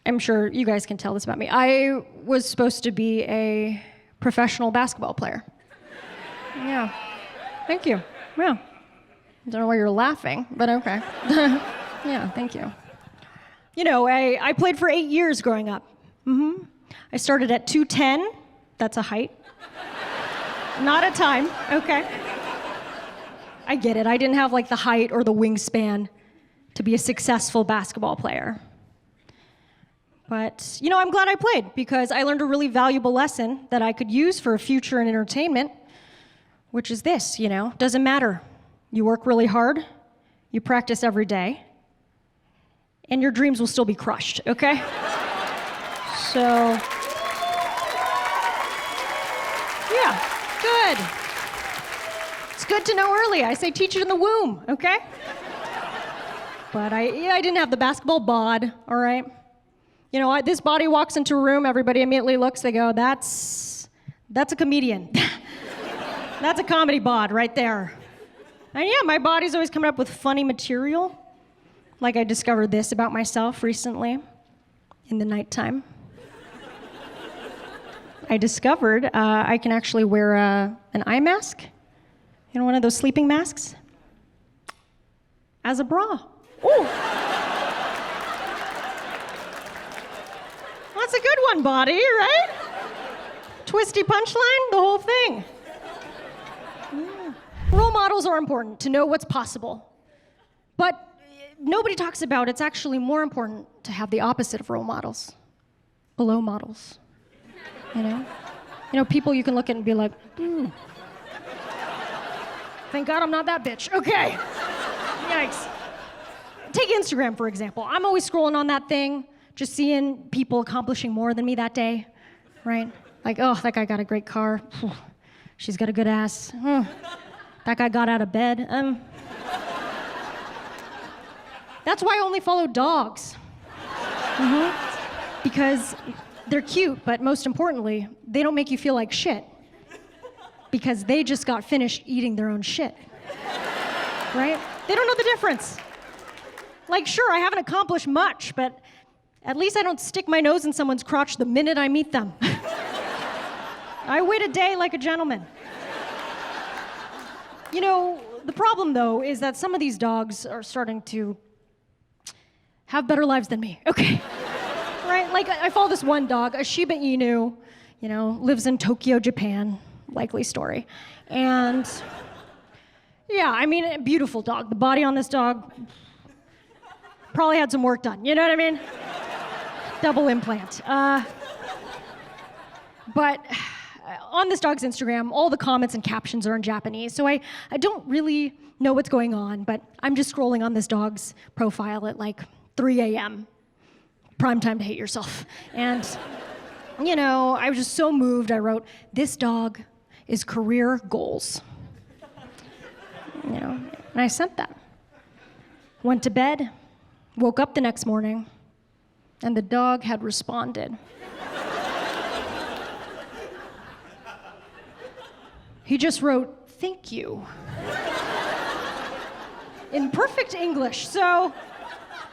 I'm sure you guys can tell this about me. I was supposed to be a professional basketball player. Yeah. Thank you. Yeah. I don't know why you're laughing, but okay. Yeah, thank you. You know, I played for 8 years growing up. I started at 2'10". That's a height. Not a time. Okay. I get it. I didn't have like the height or the wingspan to be a successful basketball player. But, you know, I'm glad I played because I learned a really valuable lesson that I could use for a future in entertainment, which is this, you know, doesn't matter. You work really hard, you practice every day, and your dreams will still be crushed, okay? So, yeah, good. It's good to know early. I say teach it in the womb, okay? But I didn't have the basketball bod, all right? You know, this body walks into a room, everybody immediately looks, they go, that's a comedian. That's a comedy bod right there. And yeah, my body's always coming up with funny material. Like I discovered this about myself recently in the nighttime. I discovered I can actually wear an eye mask, you know, one of those sleeping masks, as a bra. Ooh. That's a good one, body, right? Twisty punchline, the whole thing. Yeah. Role models are important to know what's possible. But nobody talks about it's actually more important to have the opposite of role models. Below models. You know? You know, people you can look at and be like, thank God I'm not that bitch. Okay. Yikes. Take Instagram, for example. I'm always scrolling on that thing, just seeing people accomplishing more than me that day, right? Like, oh, that guy got a great car. She's got a good ass. That guy got out of bed. That's why I only follow dogs. Because they're cute, but most importantly, they don't make you feel like shit. Because they just got finished eating their own shit. Right? They don't know the difference. Like, sure, I haven't accomplished much, but at least I don't stick my nose in someone's crotch the minute I meet them. I wait a day like a gentleman. You know, the problem, though, is that some of these dogs are starting to have better lives than me, okay? Right? Like, I follow this one dog, a Shiba Inu, you know, lives in Tokyo, Japan, likely story. And, yeah, I mean, a beautiful dog. The body on this dog probably had some work done, you know what I mean? Double implant. But on this dog's Instagram, all the comments and captions are in Japanese, so I don't really know what's going on, but I'm just scrolling on this dog's profile at like 3 a.m. Prime time to hate yourself. And, you know, I was just so moved, I wrote, this dog is career goals. You know, and I sent that. Went to bed, woke up the next morning, and the dog had responded. He just wrote, thank you. In perfect English, so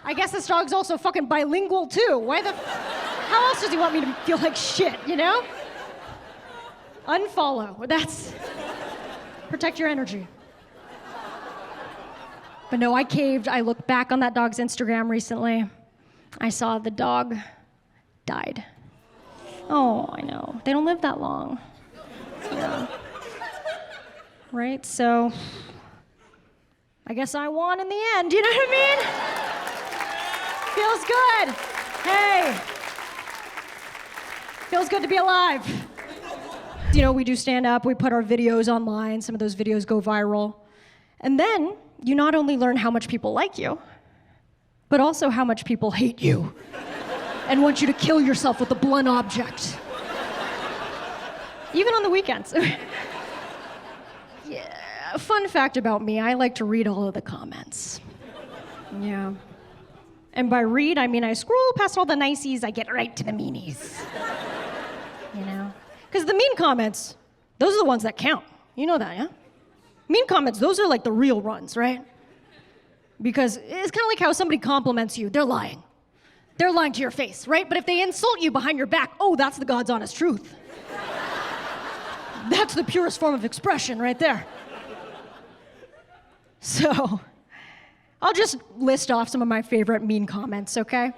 I guess this dog's also fucking bilingual too. How else does he want me to feel like shit, you know? Unfollow, protect your energy. But no, I caved. I looked back on that dog's Instagram recently. I saw the dog died. Oh, I know. They don't live that long. Yeah. Right? So, I guess I won in the end. You know what I mean? Feels good. Hey. Feels good to be alive. You know, we do stand up. We put our videos online. Some of those videos go viral. And then you not only learn how much people like you, but also how much people hate you and want you to kill yourself with a blunt object. Even on the weekends. Yeah, fun fact about me, I like to read all of the comments. Yeah. And by read, I mean I scroll past all the niceys, I get right to the meanies. You know? Because the mean comments, those are the ones that count. You know that, yeah? Mean comments, those are like the real runs, right? Because it's kind of like how somebody compliments you, they're lying. they're lying to your face, right? But if they insult you behind your back, oh, that's the God's honest truth. That's the purest form of expression right there. So, I'll just list off some of my favorite mean comments, okay?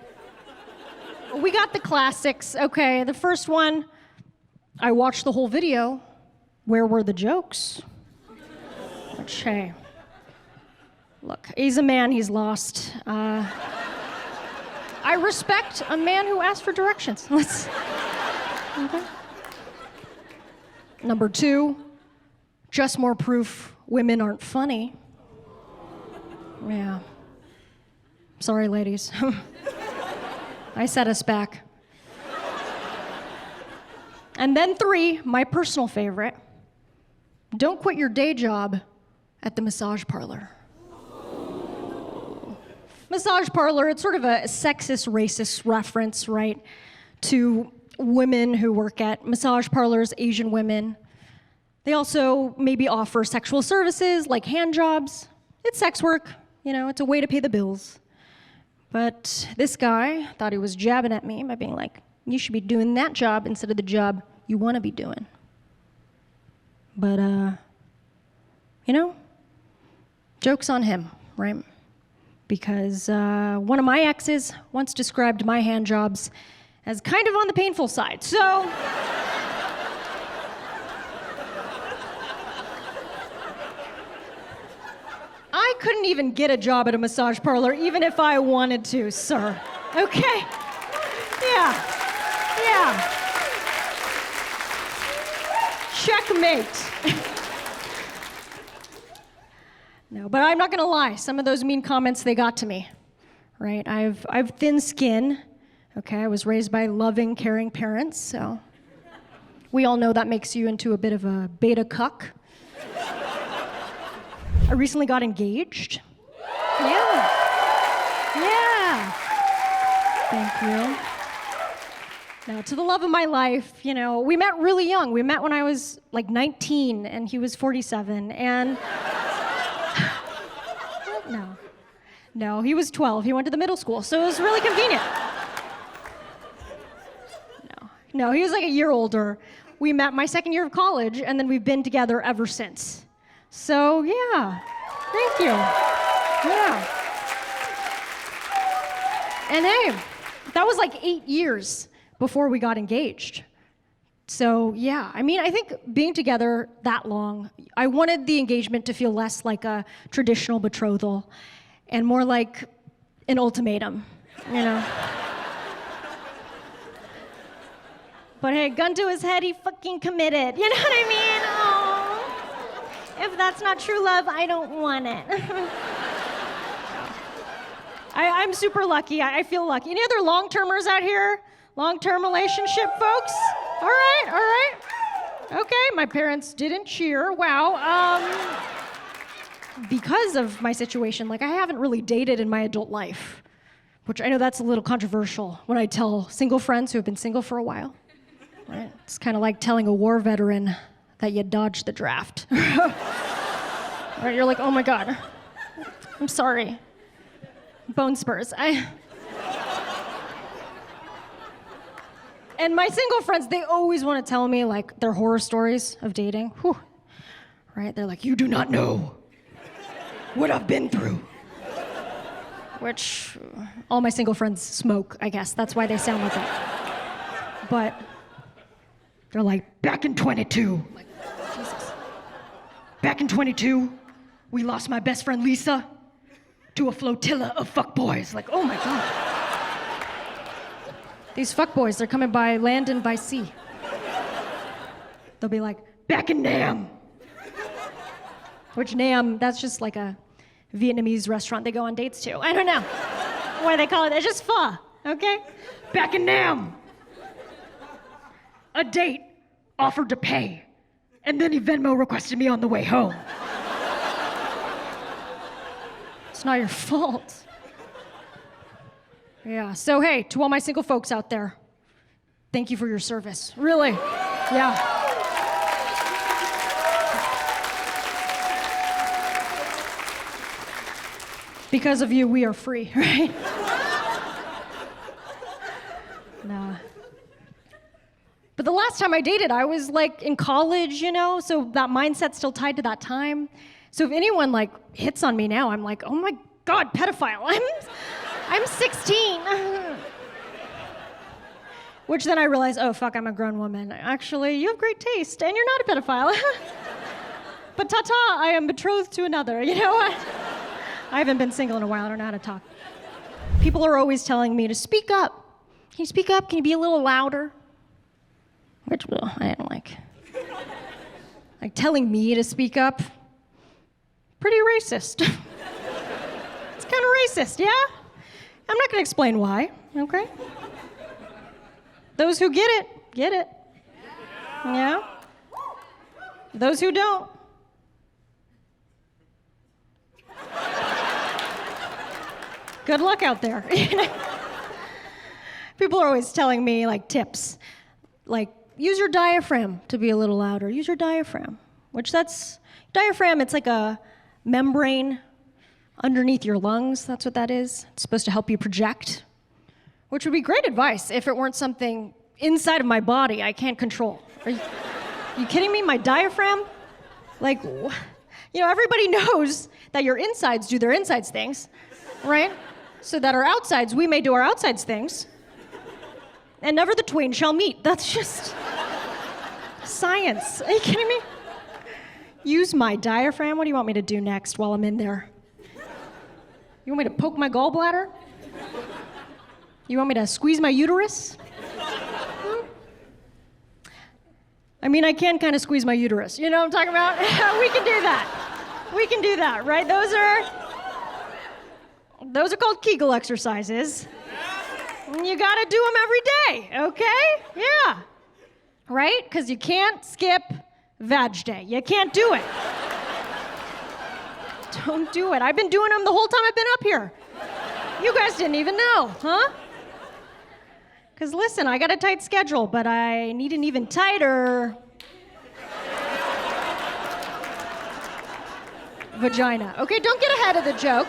We got the classics, okay? The first one, I watched the whole video. Where were the jokes? Which, hey, look, he's a man, he's lost. I respect a man who asks for directions. Let's, okay. Number 2, just more proof women aren't funny. Yeah. Sorry, ladies. I set us back. And then 3, my personal favorite. Don't quit your day job at the massage parlor. Massage parlor, it's sort of a sexist, racist reference, right, to women who work at massage parlors, Asian women. They also maybe offer sexual services like hand jobs. It's sex work, you know, it's a way to pay the bills. But this guy thought he was jabbing at me by being like, you should be doing that job instead of the job you want to be doing. But, you know, joke's on him, right? Because one of my exes once described my hand jobs as kind of on the painful side. So, I couldn't even get a job at a massage parlor, even if I wanted to, sir. Okay? Yeah. Checkmate. No, but I'm not gonna lie. Some of those mean comments, they got to me, right? I've thin skin. Okay, I was raised by loving, caring parents, so we all know that makes you into a bit of a beta cuck. I recently got engaged. Yeah. Thank you. Now, to the love of my life, you know, we met really young. We met when I was like 19 and he was 47, and No, he was 12. He went to the middle school, so it was really convenient. No, he was like a year older. We met my second year of college, and then we've been together ever since. So, yeah, thank you. Yeah. And hey, that was like 8 years before we got engaged. So, yeah, I mean, I think being together that long, I wanted the engagement to feel less like a traditional betrothal and more like an ultimatum, you know? But hey, gun to his head, he fucking committed. You know what I mean? Oh, if that's not true love, I don't want it. I'm super lucky. I feel lucky. Any other long-termers out here? Long-term relationship folks? All right. Okay, my parents didn't cheer. Wow. Because of my situation, like I haven't really dated in my adult life, which I know that's a little controversial when I tell single friends who have been single for a while. Right? It's kind of like telling a war veteran that you dodged the draft. Right? You're like, oh my God, I'm sorry. Bone spurs. And my single friends, they always want to tell me like their horror stories of dating. Whew. Right? They're like, you do not know what I've been through. Which all my single friends smoke, I guess. That's why they sound like that. But they're like, back in 22. I'm like, Jesus. Back in 22, we lost my best friend Lisa to a flotilla of fuckboys. Like, oh my God. These fuckboys, they're coming by land and by sea. They'll be like, back in Nam. Which Nam, that's just like a Vietnamese restaurant they go on dates to. I don't know why they call it. It's just pho, okay? Back in Nam. A date offered to pay, and then he Venmo requested me on the way home. It's not your fault. Yeah, so hey, to all my single folks out there, thank you for your service. Really, yeah. Because of you, we are free, right? No. But the last time I dated, I was like in college, so that mindset's still tied to that time. So if anyone like hits on me now, I'm like, oh my God, pedophile. I'm 16. Which then I realize, oh fuck, I'm a grown woman. Actually, you have great taste and you're not a pedophile. But ta-ta, I am betrothed to another, I haven't been single in a while, I don't know how to talk. People are always telling me to speak up. Can you speak up? Can you be a little louder? Which, well, I didn't like. Like telling me to speak up, pretty racist. It's kind of racist, yeah? I'm not gonna explain why, okay? Those who get it. Yeah? Those who don't. Good luck out there. People are always telling me like tips, like use your diaphragm to be a little louder. Use your diaphragm, diaphragm, it's like a membrane underneath your lungs. That's what that is. It's supposed to help you project, which would be great advice if it weren't something inside of my body I can't control. Are you kidding me? My diaphragm? Like, everybody knows that your insides do their insides things, right? So that our outsides, we may do our outsides things. And never the twain shall meet. That's just science. Are you kidding me? Use my diaphragm? What do you want me to do next while I'm in there? You want me to poke my gallbladder? You want me to squeeze my uterus? I mean, I can kind of squeeze my uterus. You know what I'm talking about? We can do that. We can do that, right? Those are called Kegel exercises. You gotta do them every day, okay? Yeah. Right? Because you can't skip Vag Day. You can't do it. Don't do it. I've been doing them the whole time I've been up here. You guys didn't even know, huh? Because listen, I got a tight schedule, but I need an even tighter vagina. Okay, don't get ahead of the joke.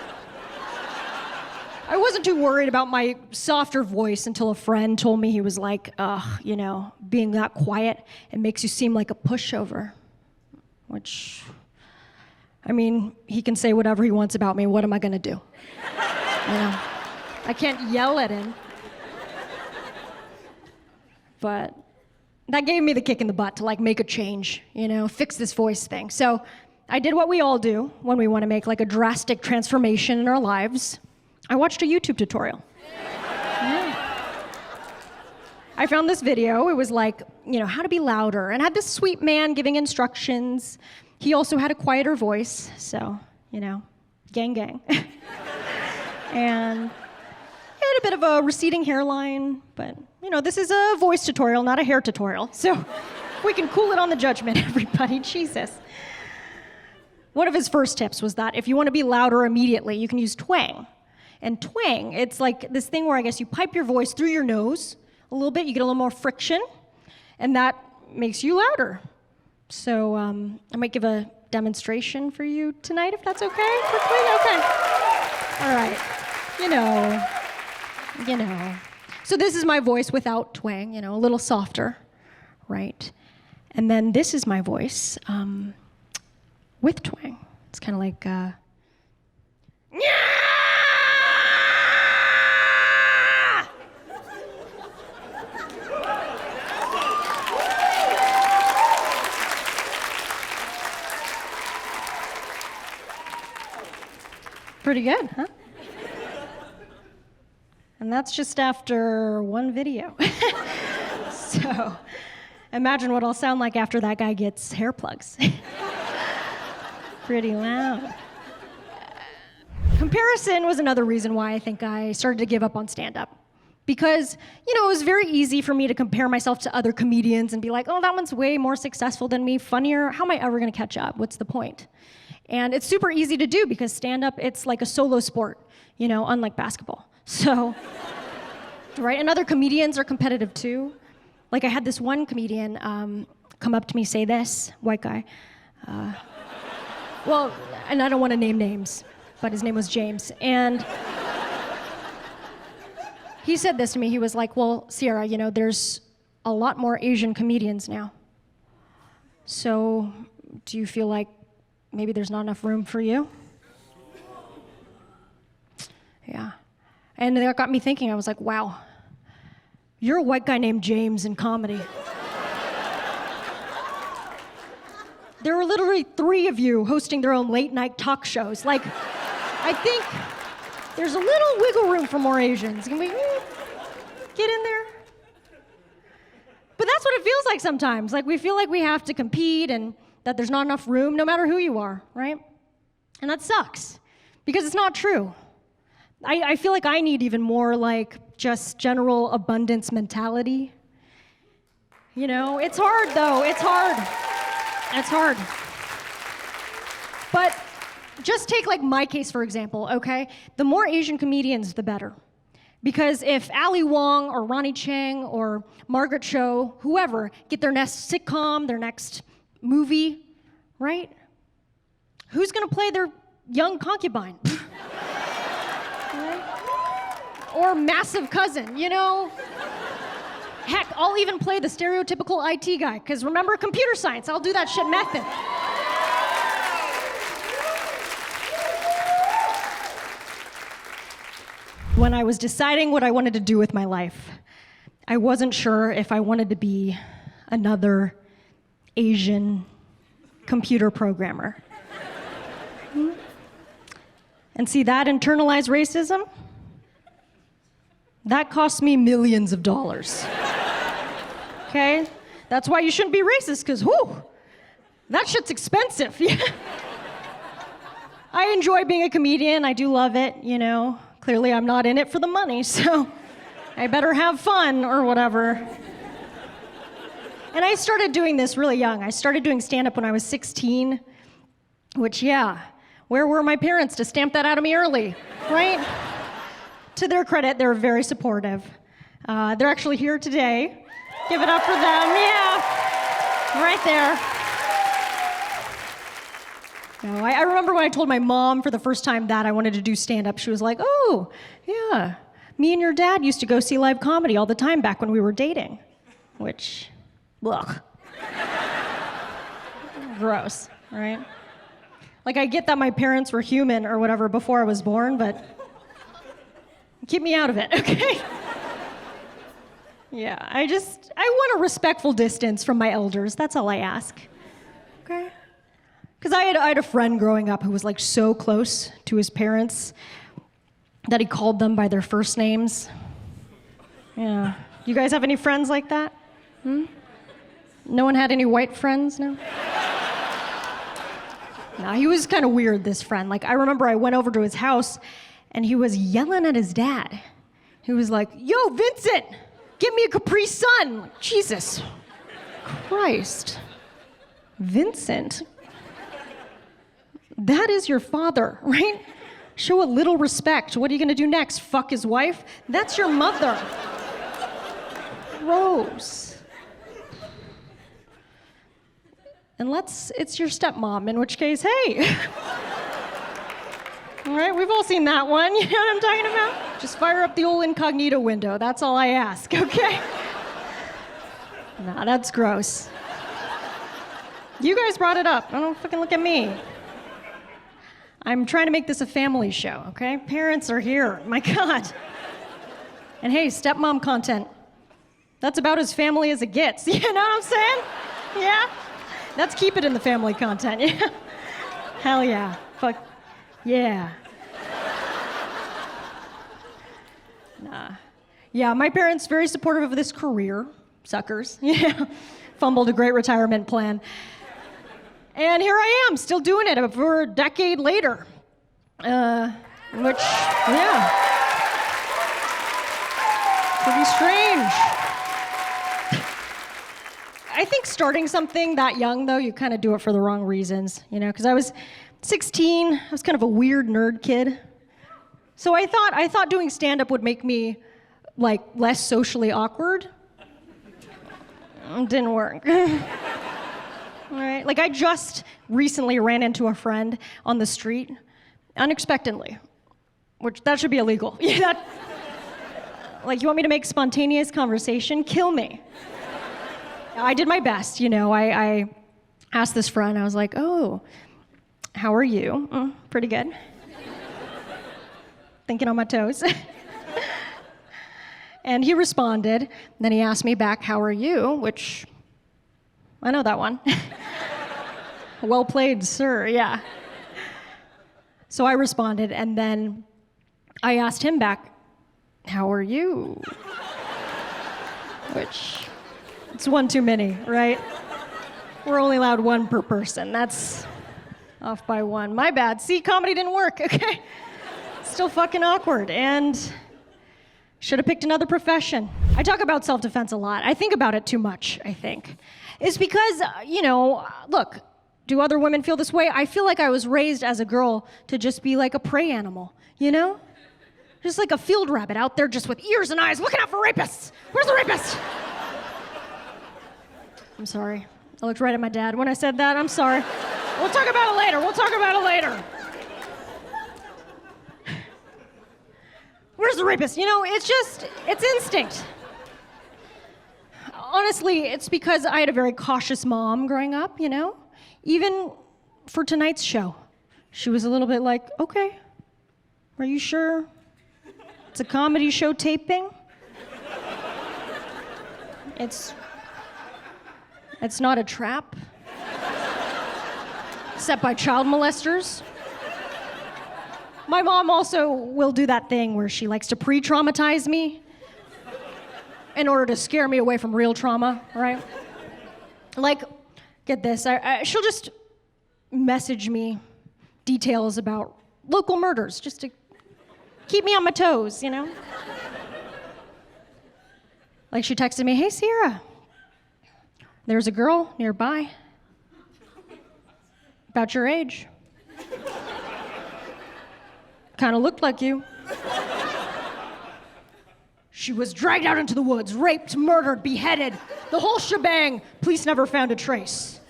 I wasn't too worried about my softer voice until a friend told me he was like, being that quiet, it makes you seem like a pushover. Which, I mean, he can say whatever he wants about me. What am I gonna do? I can't yell at him. But that gave me the kick in the butt to like make a change, fix this voice thing. So I did what we all do when we want to make like a drastic transformation in our lives. I watched a YouTube tutorial. Yeah. I found this video. It was like, how to be louder, and had this sweet man giving instructions. He also had a quieter voice, so, gang, gang. And he had a bit of a receding hairline, but, this is a voice tutorial, not a hair tutorial. So we can cool it on the judgment, everybody. Jesus. One of his first tips was that if you want to be louder immediately, you can use twang. And twang, it's like this thing where I guess you pipe your voice through your nose a little bit, you get a little more friction, and that makes you louder. So I might give a demonstration for you tonight, if that's okay? Quickly? Okay. All right. So this is my voice without twang, a little softer, right? And then this is my voice with twang. It's kind of like, pretty good, huh? And that's just after one video. So imagine what I'll sound like after that guy gets hair plugs. Pretty loud. Comparison was another reason why I think I started to give up on stand-up. Because, it was very easy for me to compare myself to other comedians and be like, oh, that one's way more successful than me, funnier. How am I ever gonna catch up? What's the point? And it's super easy to do because stand-up, it's like a solo sport, unlike basketball. So, right? And other comedians are competitive too. Like I had this one comedian come up to me, say this, white guy. Well, and I don't want to name names, but his name was James. And he said this to me. He was like, well, Sierra, there's a lot more Asian comedians now. So do you feel like maybe there's not enough room for you? Yeah. And that got me thinking. I was like, wow, you're a white guy named James in comedy. There were literally 3 of you hosting their own late night talk shows. Like, I think there's a little wiggle room for more Asians. Can we get in there? But that's what it feels like sometimes. Like, we feel like we have to compete and that there's not enough room, no matter who you are, right? And that sucks, because it's not true. I feel like I need even more, like, just general abundance mentality. It's hard, though. It's hard. It's hard. But just take, like, my case, for example, okay? The more Asian comedians, the better. Because if Ali Wong or Ronnie Chang or Margaret Cho, whoever, get their next sitcom, their next movie, right? Who's gonna play their young concubine? Right? Or massive cousin, Heck, I'll even play the stereotypical IT guy, because remember, computer science, I'll do that shit method. When I was deciding what I wanted to do with my life, I wasn't sure if I wanted to be another Asian computer programmer. And see, that internalized racism, that cost me millions of dollars. Okay? That's why you shouldn't be racist, because, whew, that shit's expensive. I enjoy being a comedian. I do love it, Clearly, I'm not in it for the money, so I better have fun or whatever. And I started doing this really young. I started doing stand-up when I was 16, which, where were my parents to stamp that out of me early, right? To their credit, they're very supportive. They're actually here today. Give it up for them, right there. No, I remember when I told my mom for the first time that I wanted to do stand-up, she was like, oh, yeah, me and your dad used to go see live comedy all the time back when we were dating, which, ugh. Gross, right? Like, I get that my parents were human or whatever before I was born, but keep me out of it, okay? Yeah, I want a respectful distance from my elders, that's all I ask, okay? Because I had a friend growing up who was, like, so close to his parents that he called them by their first names. Yeah. You guys have any friends like that? No one had any white friends, no? No, he was kind of weird, this friend. Like, I remember I went over to his house, and he was yelling at his dad. He was like, yo, Vincent, get me a Capri Sun. Like, Jesus Christ. Vincent? That is your father, right? Show a little respect. What are you gonna do next? Fuck his wife? That's your mother. Gross. Unless it's your stepmom, in which case, hey. All right, we've all seen that one, you know what I'm talking about? Just fire up the old incognito window, that's all I ask, okay? Nah, that's gross. You guys brought it up, don't fucking look at me. I'm trying to make this a family show, okay? Parents are here, my God. And hey, stepmom content. That's about as family as it gets, you know what I'm saying? Yeah? Let's keep it in the family content, yeah? Hell yeah, fuck, yeah. Nah. Yeah, my parents very supportive of this career, suckers, yeah. Fumbled a great retirement plan. And here I am, still doing it over a decade later. Which, yeah. Pretty strange. I think starting something that young, though, you kind of do it for the wrong reasons, because I was 16, I was kind of a weird nerd kid. So I thought doing stand-up would make me, like, less socially awkward. It didn't work. All right, like I just recently ran into a friend on the street, unexpectedly, which that should be illegal. Yeah, Like, you want me to make spontaneous conversation? Kill me. I did my best, you know. I asked this friend, I was like, oh, how are you? Pretty good. Thinking on my toes. And he responded. Then he asked me back, how are you? Which, I know that one. Well played, sir, yeah. So I responded, and then I asked him back, how are you? Which, it's one too many, right? We're only allowed one per person. That's off by one. My bad. See, comedy didn't work, okay? Still fucking awkward, and should have picked another profession. I talk about self-defense a lot. I think about it too much, I think. It's because, you know, look, do other women feel this way? I feel like I was raised as a girl to just be like a prey animal, you know? Just like a field rabbit out there just with ears and eyes looking out for rapists. Where's the rapist? I'm sorry. I looked right at my dad when I said that. I'm sorry. We'll talk about it later. We'll talk about it later. Where's the rapist? You know, it's instinct. Honestly, it's because I had a very cautious mom growing up, you know? Even for tonight's show, she was a little bit like, okay, are you sure it's a comedy show taping? It's not a trap set by child molesters. My mom also will do that thing where she likes to pre-traumatize me in order to scare me away from real trauma, right? Like, get this, she'll just message me details about local murders just to keep me on my toes, you know? Like, she texted me, hey, Sierra, there's a girl nearby about your age. Kind of looked like you. She was dragged out into the woods, raped, murdered, beheaded, the whole shebang. Police never found a trace.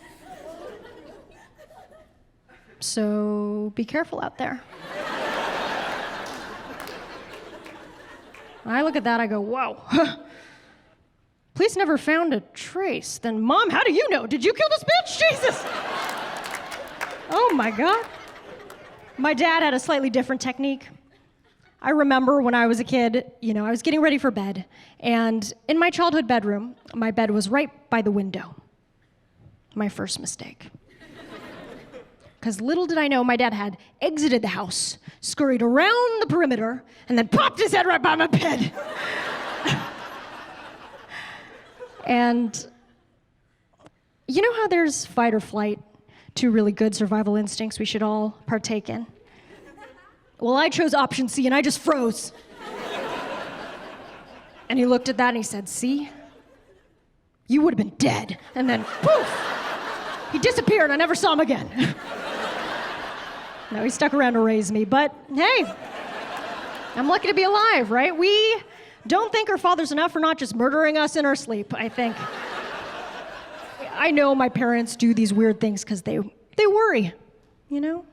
So be careful out there. I look at that, I go, whoa. Police never found a trace. Then, Mom, how do you know? Did you kill this bitch? Jesus. Oh my God. My dad had a slightly different technique. I remember when I was a kid, you know, I was getting ready for bed, and in my childhood bedroom, my bed was right by the window. My first mistake. Because little did I know, my dad had exited the house, scurried around the perimeter, and then popped his head right by my bed. And you know how there's fight or flight? Two really good survival instincts we should all partake in. Well, I chose option C, and I just froze. And he looked at that and he said, see? You would have been dead. And then, poof! He disappeared. I never saw him again. No, he stuck around to raise me, but hey, I'm lucky to be alive, right? We don't thank our fathers enough for not just murdering us in our sleep, I think. I know my parents do these weird things because they worry, you know?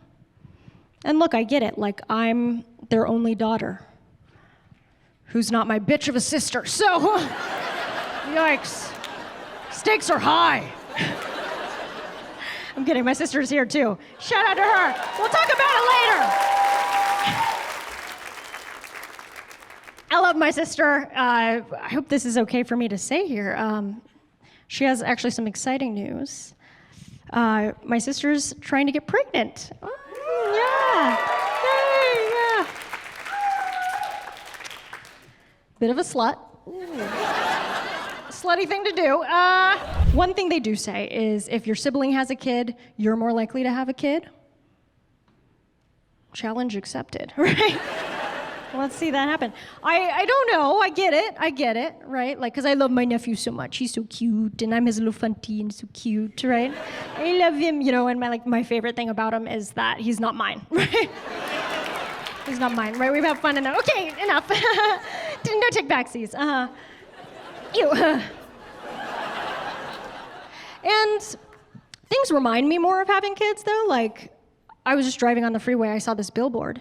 And look, I get it. Like, I'm their only daughter, who's not my bitch of a sister. So, yikes. Stakes are high. I'm kidding, my sister's here too. Shout out to her. We'll talk about it later. I love my sister. I hope this is okay for me to say here. She has actually some exciting news. My sister's trying to get pregnant. Yeah. Yay, yeah. Bit of a slut. Slutty thing to do. One thing they do say is if your sibling has a kid, you're more likely to have a kid. Challenge accepted, right? Let's see that happen. I don't know. I get it, right? Like, because I love my nephew so much. He's so cute, and I'm his little funty and so cute, right? I love him, you know, and my favorite thing about him is that he's not mine, right? He's not mine, right? We've had fun enough. Okay, enough. No take backsies. Ew. And things remind me more of having kids, though. Like, I was just driving on the freeway. I saw this billboard,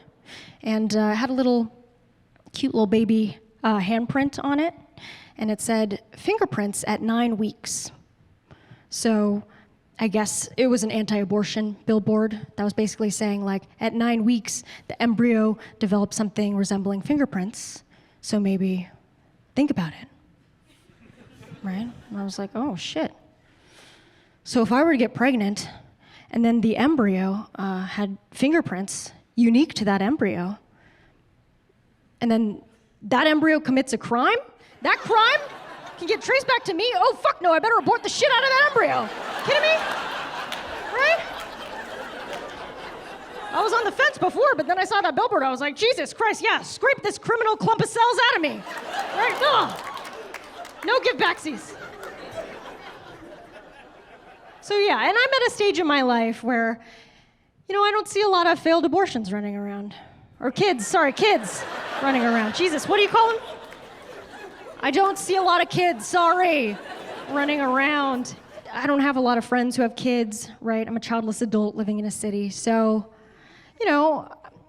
and had a cute little baby handprint on it, and it said fingerprints at 9 weeks. So I guess it was an anti-abortion billboard that was basically saying, like, at 9 weeks, the embryo developed something resembling fingerprints, so maybe think about it, right? And I was like, oh, shit. So if I were to get pregnant, and then the embryo had fingerprints unique to that embryo, and then that embryo commits a crime, that crime can get traced back to me. Oh, fuck no, I better abort the shit out of that embryo. Kidding me? Right? I was on the fence before, but then I saw that billboard. I was like, Jesus Christ, yeah, scrape this criminal clump of cells out of me. Right? Ugh. No give-backsies. So yeah, and I'm at a stage in my life where, I don't see a lot of failed abortions running around. Or kids running around. Jesus, what do you call them? I don't see a lot of kids, running around. I don't have a lot of friends who have kids, right? I'm a childless adult living in a city. So,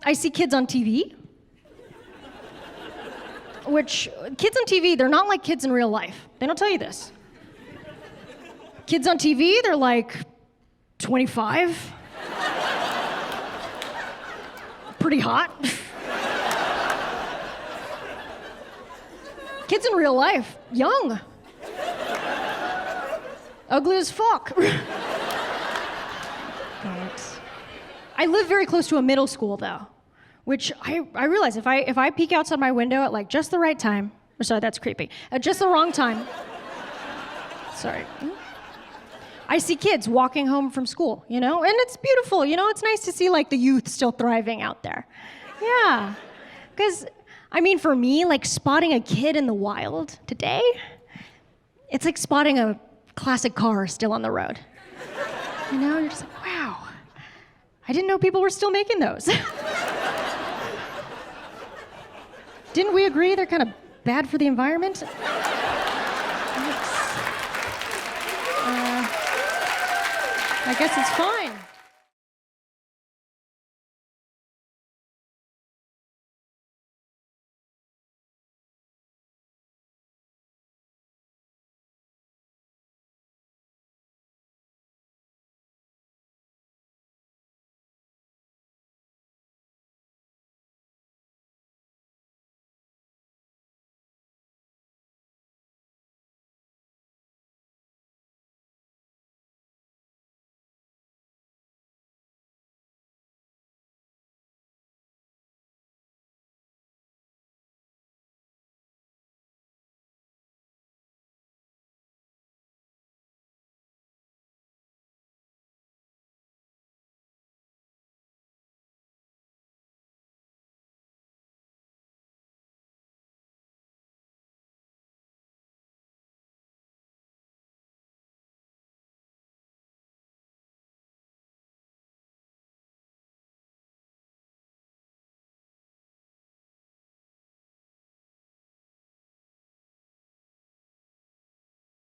I see kids on TV. Which, kids on TV, they're not like kids in real life. They don't tell you this. Kids on TV, they're like 25. Pretty hot. Kids in real life, young. Ugly as fuck. But I live very close to a middle school, though, which I realize if I peek outside my window at like just the right time, or sorry, that's creepy, at just the wrong time, sorry, I see kids walking home from school, and it's beautiful, it's nice to see like the youth still thriving out there. Yeah, because for me, like spotting a kid in the wild today, it's like spotting a classic car still on the road. You're just like, wow, I didn't know people were still making those. Didn't we agree they're kind of bad for the environment? I guess it's fine.